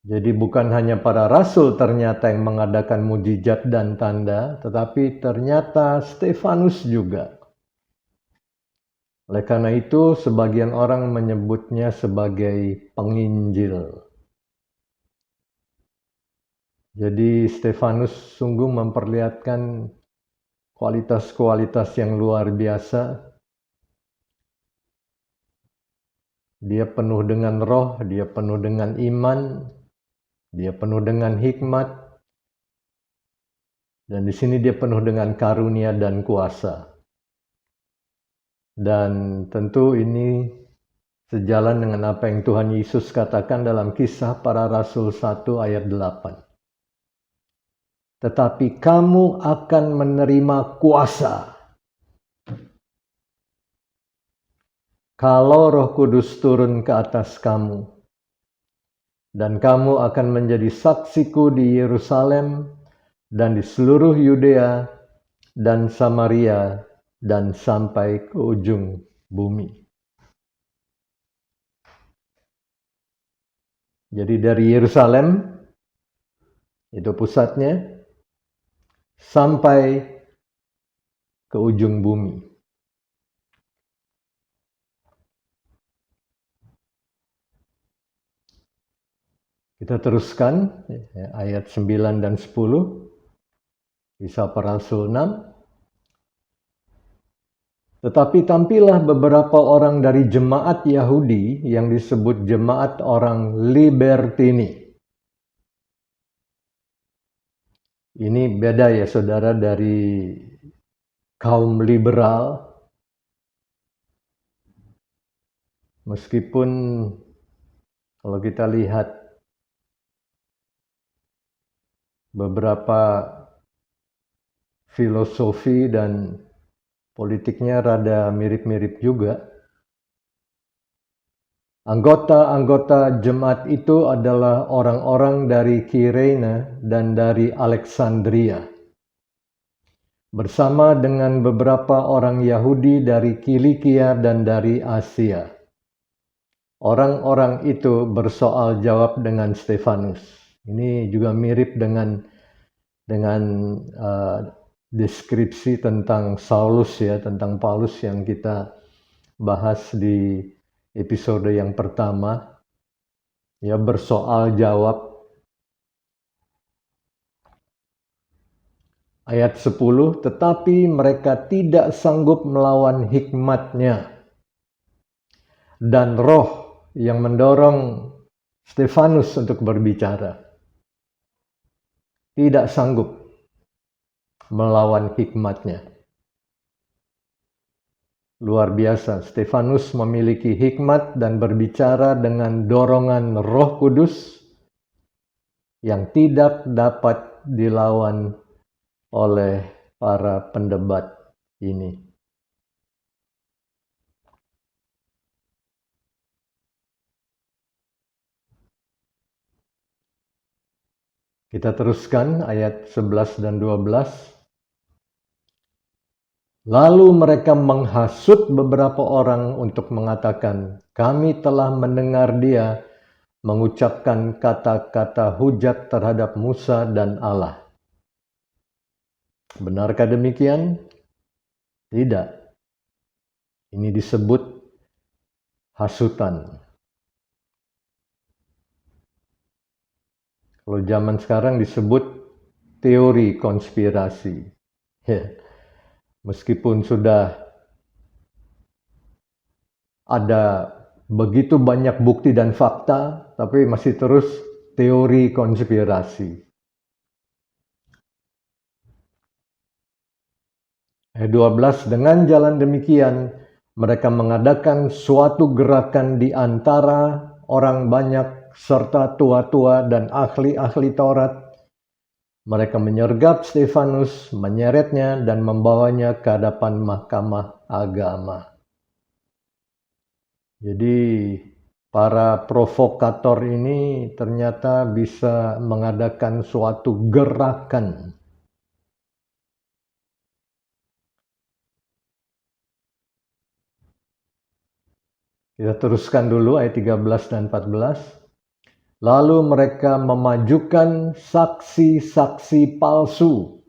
Jadi bukan hanya para rasul ternyata yang mengadakan mujizat dan tanda, tetapi ternyata Stefanus juga. Oleh karena itu, sebagian orang menyebutnya sebagai penginjil. Jadi Stefanus sungguh memperlihatkan kualitas-kualitas yang luar biasa. Dia penuh dengan roh, dia penuh dengan iman, dia penuh dengan hikmat, dan di sini dia penuh dengan karunia dan kuasa. Dan tentu ini sejalan dengan apa yang Tuhan Yesus katakan dalam Kisah Para Rasul 1 ayat 8. Tetapi kamu akan menerima kuasa kalau Roh Kudus turun ke atas kamu, dan kamu akan menjadi saksiku di Yerusalem dan di seluruh Yudea dan Samaria dan sampai ke ujung bumi. Jadi dari Yerusalem, itu pusatnya, sampai ke ujung bumi. Kita teruskan ayat 9 dan 10, Kisah Para Rasul 6. Tetapi tampillah beberapa orang dari jemaat Yahudi yang disebut jemaat orang Libertini. Ini beda ya saudara dari kaum liberal. Meskipun kalau kita lihat beberapa filosofi dan politiknya rada mirip-mirip juga. Anggota-anggota jemaat itu adalah orang-orang dari Kirene dan dari Alexandria, bersama dengan beberapa orang Yahudi dari Kilikia dan dari Asia. Orang-orang itu bersoal jawab dengan Stefanus. Ini juga mirip dengan deskripsi tentang Saulus ya, tentang Paulus yang kita bahas di episode yang pertama, ya, bersoal jawab. Ayat 10, tetapi mereka tidak sanggup melawan hikmatnya dan roh yang mendorong Stefanus untuk berbicara. Tidak sanggup melawan hikmatnya. Luar biasa, Stefanus memiliki hikmat dan berbicara dengan dorongan Roh Kudus yang tidak dapat dilawan oleh para pendebat ini. Kita teruskan ayat 11 dan 12. Lalu mereka menghasut beberapa orang untuk mengatakan, kami telah mendengar dia mengucapkan kata-kata hujat terhadap Musa dan Allah. Benarkah demikian? Tidak. Ini disebut hasutan. Kalau zaman sekarang disebut teori konspirasi. Ya. Meskipun sudah ada begitu banyak bukti dan fakta, tapi masih terus teori konspirasi. Ayat 12, dengan jalan demikian, mereka mengadakan suatu gerakan di antara orang banyak serta tua-tua dan ahli-ahli Taurat. Mereka menyergap Stefanus, menyeretnya, dan membawanya ke hadapan mahkamah agama. Jadi, para provokator ini ternyata bisa mengadakan suatu gerakan. Kita teruskan dulu ayat 13 dan 14. Lalu mereka memajukan saksi-saksi palsu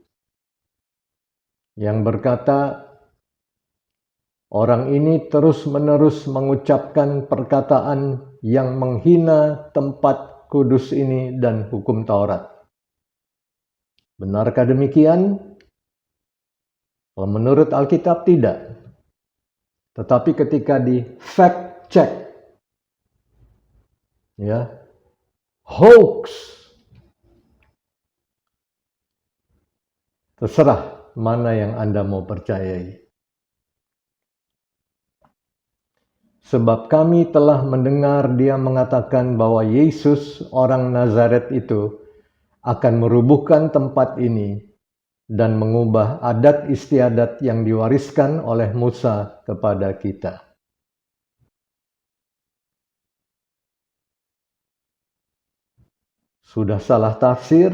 yang berkata, orang ini terus-menerus mengucapkan perkataan yang menghina tempat kudus ini dan hukum Taurat. Benarkah demikian? Kalau menurut Alkitab tidak. Tetapi ketika di fact check, ya, hoax, terserah mana yang Anda mau percayai. Sebab kami telah mendengar dia mengatakan bahwa Yesus orang Nazaret itu akan merubuhkan tempat ini dan mengubah adat istiadat yang diwariskan oleh Musa kepada kita. Sudah salah tafsir,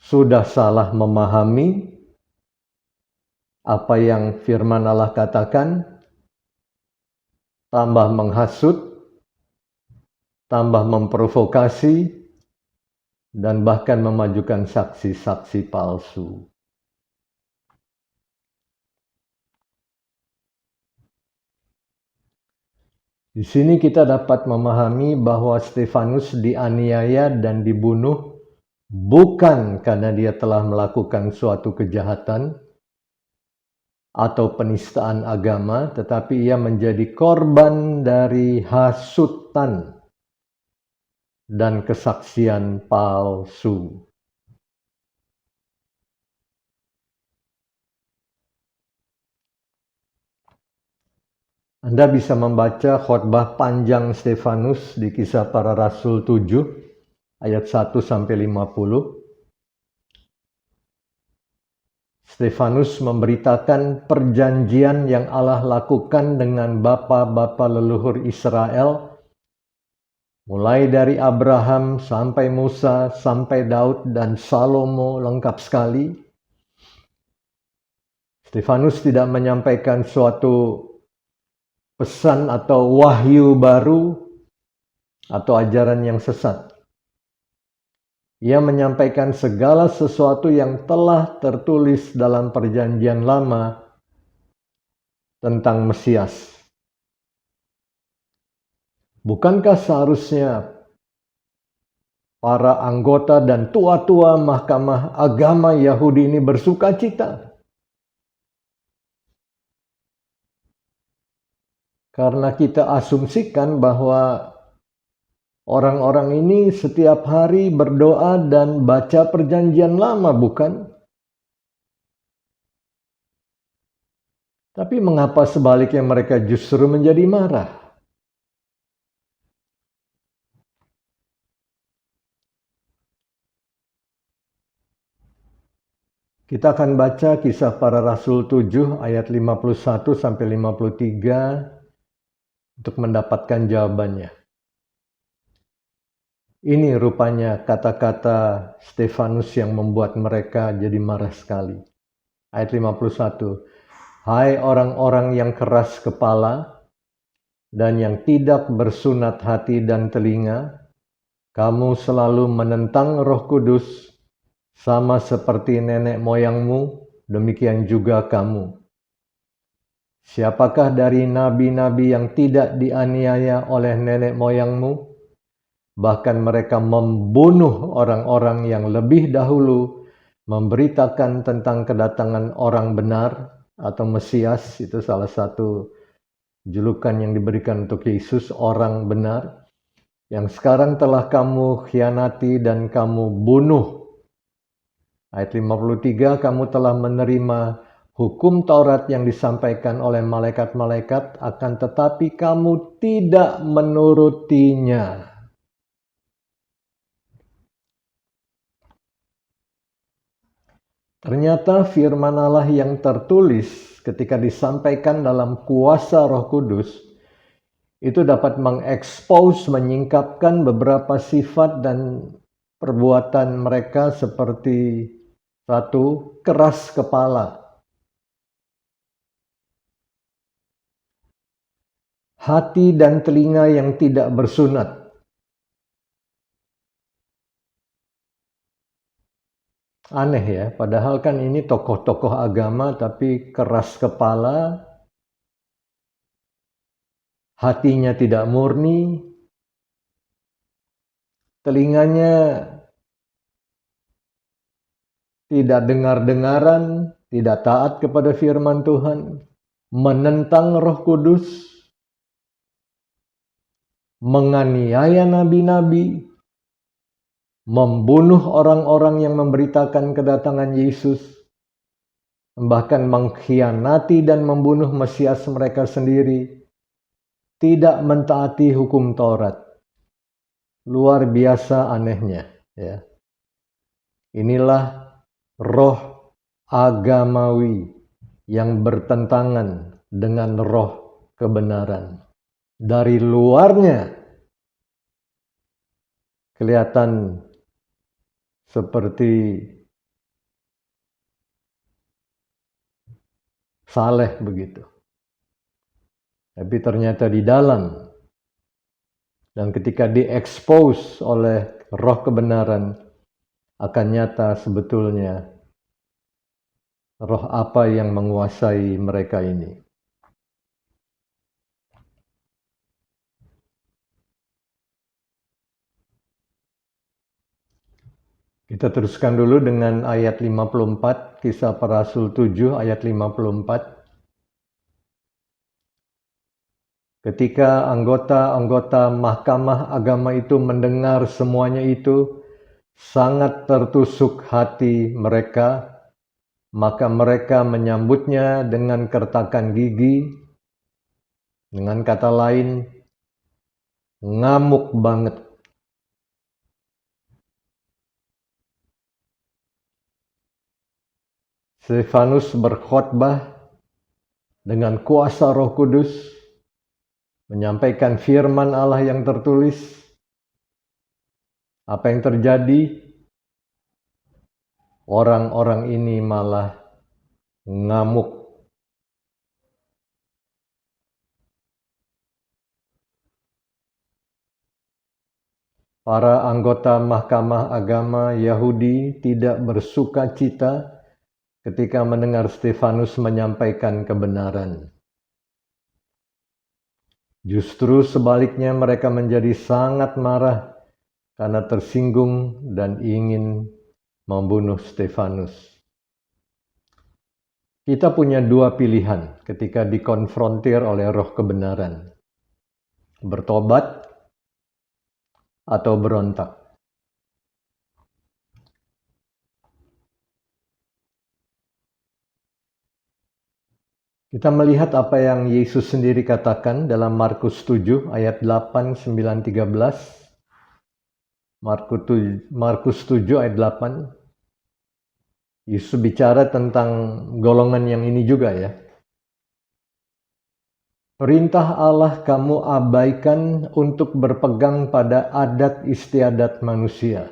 sudah salah memahami apa yang firman Allah katakan, tambah menghasut, tambah memprovokasi, dan bahkan memajukan saksi-saksi palsu. Di sini kita dapat memahami bahwa Stefanus dianiaya dan dibunuh bukan karena dia telah melakukan suatu kejahatan atau penistaan agama, tetapi ia menjadi korban dari hasutan dan kesaksian palsu. Anda bisa membaca khotbah panjang Stefanus di Kisah Para Rasul 7 ayat 1-50. Stefanus memberitakan perjanjian yang Allah lakukan dengan bapa-bapa leluhur Israel, mulai dari Abraham sampai Musa, sampai Daud dan Salomo, lengkap sekali. Stefanus tidak menyampaikan suatu pesan atau wahyu baru atau ajaran yang sesat. Ia menyampaikan segala sesuatu yang telah tertulis dalam perjanjian lama tentang Mesias. Bukankah seharusnya para anggota dan tua-tua mahkamah agama Yahudi ini bersuka cita? Karena kita asumsikan bahwa orang-orang ini setiap hari berdoa dan baca perjanjian lama, bukan? Tapi mengapa sebaliknya mereka justru menjadi marah? Kita akan baca Kisah Para Rasul 7 ayat 51-53 untuk mendapatkan jawabannya. Ini rupanya kata-kata Stefanus yang membuat mereka jadi marah sekali. Ayat 51. Hai orang-orang yang keras kepala dan yang tidak bersunat hati dan telinga, kamu selalu menentang Roh Kudus, sama seperti nenek moyangmu, demikian juga kamu. Siapakah dari nabi-nabi yang tidak dianiaya oleh nenek moyangmu? Bahkan mereka membunuh orang-orang yang lebih dahulu memberitakan tentang kedatangan orang benar atau Mesias. Itu salah satu julukan yang diberikan untuk Yesus, orang benar, yang sekarang telah kamu khianati dan kamu bunuh. Ayat 53, kamu telah menerima hukum Taurat yang disampaikan oleh malaikat-malaikat, akan tetapi kamu tidak menurutinya. Ternyata firman Allah yang tertulis ketika disampaikan dalam kuasa Roh Kudus itu dapat mengekspos, menyingkapkan beberapa sifat dan perbuatan mereka seperti satu, keras kepala. Hati dan telinga yang tidak bersunat. Aneh ya, padahal kan ini tokoh-tokoh agama tapi keras kepala, hatinya tidak murni, telinganya tidak dengar-dengaran, tidak taat kepada firman Tuhan, menentang Roh Kudus, menganiaya nabi-nabi, membunuh orang-orang yang memberitakan kedatangan Yesus, bahkan mengkhianati dan membunuh Mesias mereka sendiri, tidak mentaati hukum Taurat. Luar biasa anehnya, ya. Inilah roh agamawi yang bertentangan dengan roh kebenaran. Dari luarnya kelihatan seperti saleh begitu. Tapi ternyata di dalam, dan ketika diekspos oleh roh kebenaran, akan nyata sebetulnya roh apa yang menguasai mereka ini. Kita teruskan dulu dengan ayat 54, Kisah Para Rasul 7 ayat 54. Ketika anggota-anggota mahkamah agama itu mendengar semuanya itu, sangat tertusuk hati mereka, maka mereka menyambutnya dengan kertakan gigi, dengan kata lain, ngamuk banget. Stefanus berkhotbah dengan kuasa Roh Kudus, menyampaikan firman Allah yang tertulis. Apa yang terjadi? Orang-orang ini malah ngamuk. Para anggota mahkamah agama Yahudi tidak bersuka cita ketika mendengar Stefanus menyampaikan kebenaran. Justru sebaliknya mereka menjadi sangat marah karena tersinggung dan ingin membunuh Stefanus. Kita punya dua pilihan ketika dikonfrontir oleh roh kebenaran. Bertobat atau berontak. Kita melihat apa yang Yesus sendiri katakan dalam Markus 7 ayat 8, 9, 13. Markus 7 ayat 8. Yesus bicara tentang golongan yang ini juga ya. Perintah Allah kamu abaikan untuk berpegang pada adat istiadat manusia.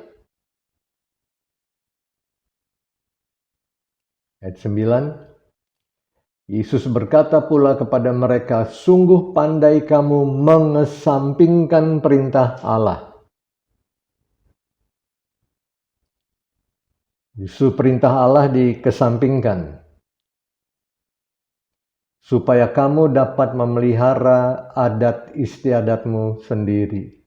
Ayat 9. Yesus berkata pula kepada mereka, sungguh pandai kamu mengesampingkan perintah Allah. Justru perintah Allah dikesampingkan, supaya kamu dapat memelihara adat istiadatmu sendiri.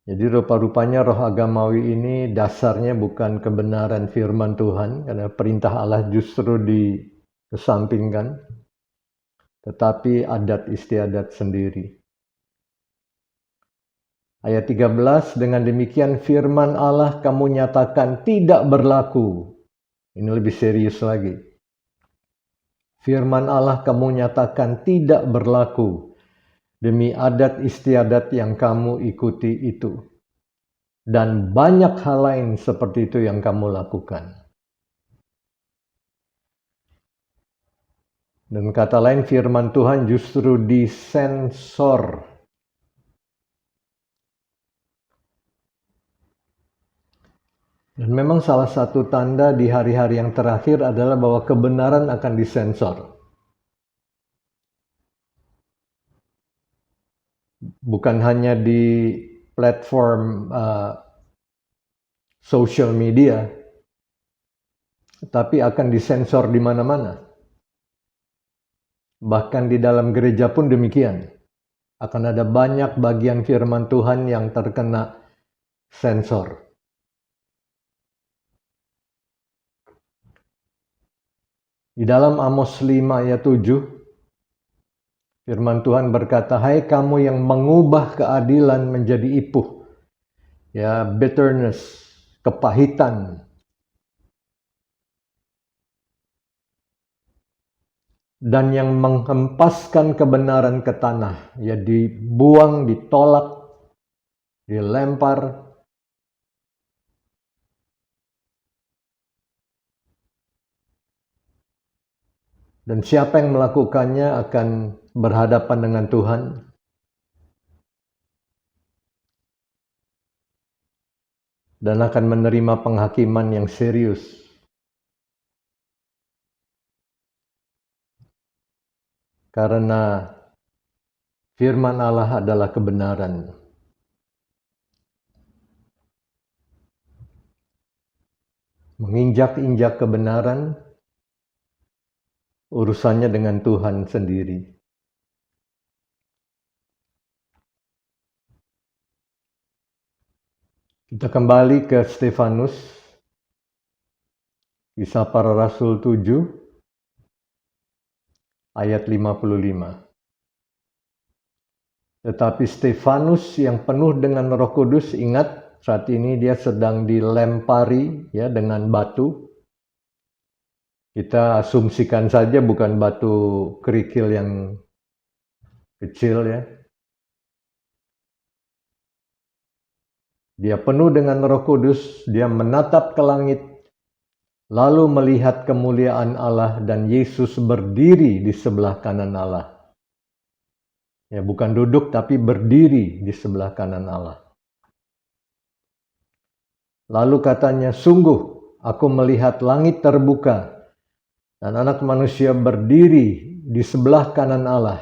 Jadi rupa-rupanya roh agamawi ini dasarnya bukan kebenaran firman Tuhan, karena perintah Allah justru dikesampingkan, tetapi adat istiadat sendiri. Ayat 13, dengan demikian firman Allah kamu nyatakan tidak berlaku. Ini lebih serius lagi. Firman Allah kamu nyatakan tidak berlaku demi adat istiadat yang kamu ikuti itu. Dan banyak hal lain seperti itu yang kamu lakukan. Dan kata lain firman Tuhan justru disensor. Dan memang salah satu tanda di hari-hari yang terakhir adalah bahwa kebenaran akan disensor. Bukan hanya di platform social media, tapi akan disensor di mana-mana. Bahkan di dalam gereja pun demikian. Akan ada banyak bagian firman Tuhan yang terkena sensor. Di dalam Amos 5 ayat 7, firman Tuhan berkata, hai kamu yang mengubah keadilan menjadi ipuh, ya bitterness, kepahitan, dan yang menghempaskan kebenaran ke tanah, ya dibuang, ditolak, dilempar. Dan siapa yang melakukannya akan berhadapan dengan Tuhan. Dan akan menerima penghakiman yang serius. Karena firman Allah adalah kebenaran. Menginjak-injak kebenaran, urusannya dengan Tuhan sendiri. Kita kembali ke Stefanus, Kisah Para Rasul 7, ayat 55. Tetapi Stefanus yang penuh dengan Roh Kudus, ingat saat ini dia sedang dilempari ya dengan batu. Kita asumsikan saja bukan batu kerikil yang kecil ya. Dia penuh dengan Roh Kudus, dia menatap ke langit, lalu melihat kemuliaan Allah dan Yesus berdiri di sebelah kanan Allah. Ya, bukan duduk tapi berdiri di sebelah kanan Allah. Lalu katanya, sungguh aku melihat langit terbuka dan anak manusia berdiri di sebelah kanan Allah.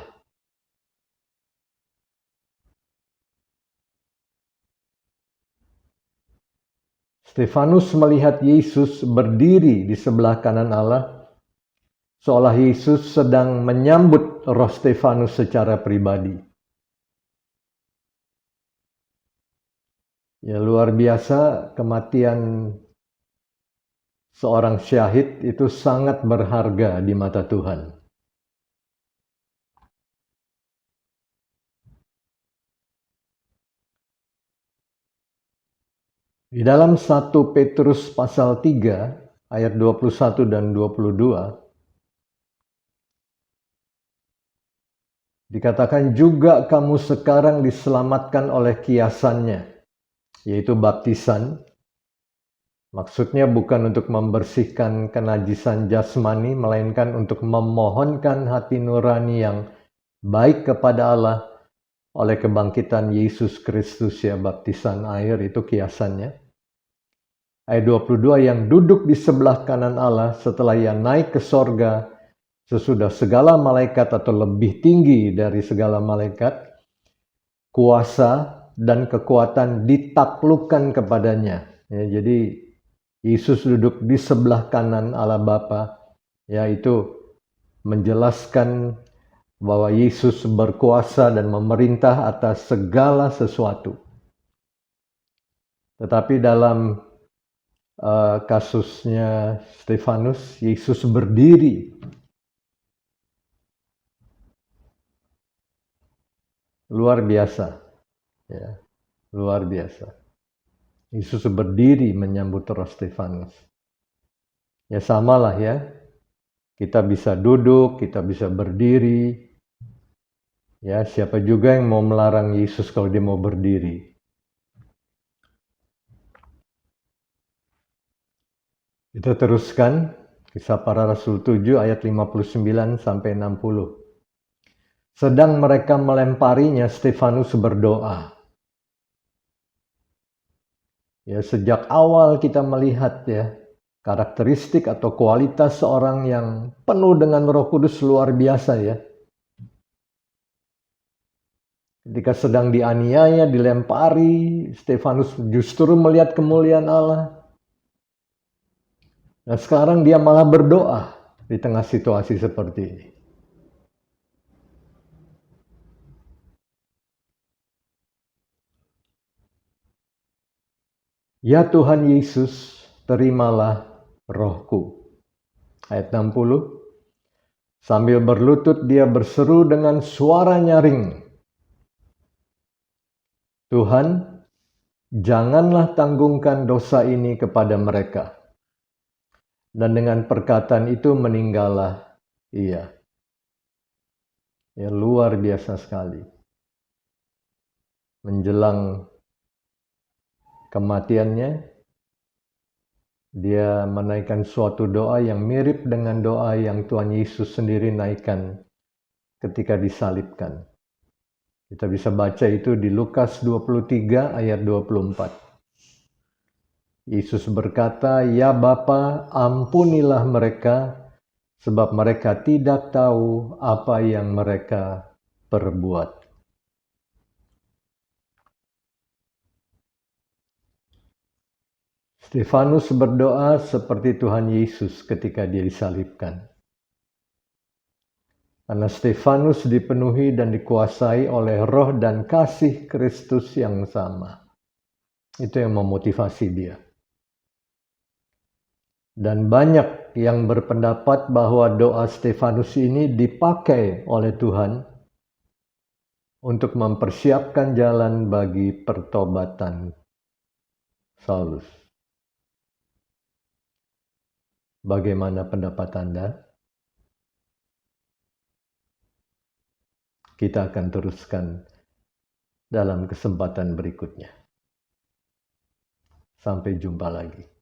Stefanus melihat Yesus berdiri di sebelah kanan Allah, seolah Yesus sedang menyambut roh Stefanus secara pribadi. Ya luar biasa, kematian seorang syahid itu sangat berharga di mata Tuhan. Di dalam 1 Petrus pasal 3 ayat 21 dan 22 dikatakan juga kamu sekarang diselamatkan oleh kiasannya, yaitu baptisan. Maksudnya bukan untuk membersihkan kenajisan jasmani, melainkan untuk memohonkan hati nurani yang baik kepada Allah oleh kebangkitan Yesus Kristus, ya baptisan air itu kiasannya. Ayat 22, yang duduk di sebelah kanan Allah setelah ia naik ke sorga sesudah segala malaikat atau lebih tinggi dari segala malaikat, kuasa dan kekuatan ditaklukkan kepadanya. Ya, jadi Yesus duduk di sebelah kanan Allah Bapa, yaitu menjelaskan bahwa Yesus berkuasa dan memerintah atas segala sesuatu. Tetapi dalam kasusnya Stefanus, Yesus berdiri. Luar biasa. Ya. Luar biasa. Yesus berdiri menyambut roh Stefanus. Ya samalah ya. Kita bisa duduk, kita bisa berdiri. Ya, siapa juga yang mau melarang Yesus kalau dia mau berdiri? Kita teruskan Kisah Para Rasul 7 ayat 59 sampai 60. Sedang mereka melemparinya, Stefanus berdoa. Ya, sejak awal kita melihat ya, karakteristik atau kualitas seorang yang penuh dengan Roh Kudus luar biasa ya. Ketika sedang dianiaya, dilempari, Stefanus justru melihat kemuliaan Allah. Nah, sekarang dia malah berdoa di tengah situasi seperti ini. Ya Tuhan Yesus, terimalah rohku. Ayat 60. Sambil berlutut dia berseru dengan suara nyaring. Tuhan, janganlah tanggungkan dosa ini kepada mereka. Dan dengan perkataan itu meninggallah ia. Ya, luar biasa sekali. Menjelang kematiannya, dia menaikkan suatu doa yang mirip dengan doa yang Tuhan Yesus sendiri naikkan ketika disalibkan. Kita bisa baca itu di Lukas 23 ayat 24. Yesus berkata, "Ya Bapa, ampunilah mereka, sebab mereka tidak tahu apa yang mereka perbuat." Stefanus berdoa seperti Tuhan Yesus ketika dia disalibkan. Karena Stefanus dipenuhi dan dikuasai oleh roh dan kasih Kristus yang sama. Itu yang memotivasi dia. Dan banyak yang berpendapat bahwa doa Stefanus ini dipakai oleh Tuhan untuk mempersiapkan jalan bagi pertobatan Saulus. Bagaimana pendapat Anda? Kita akan teruskan dalam kesempatan berikutnya. Sampai jumpa lagi.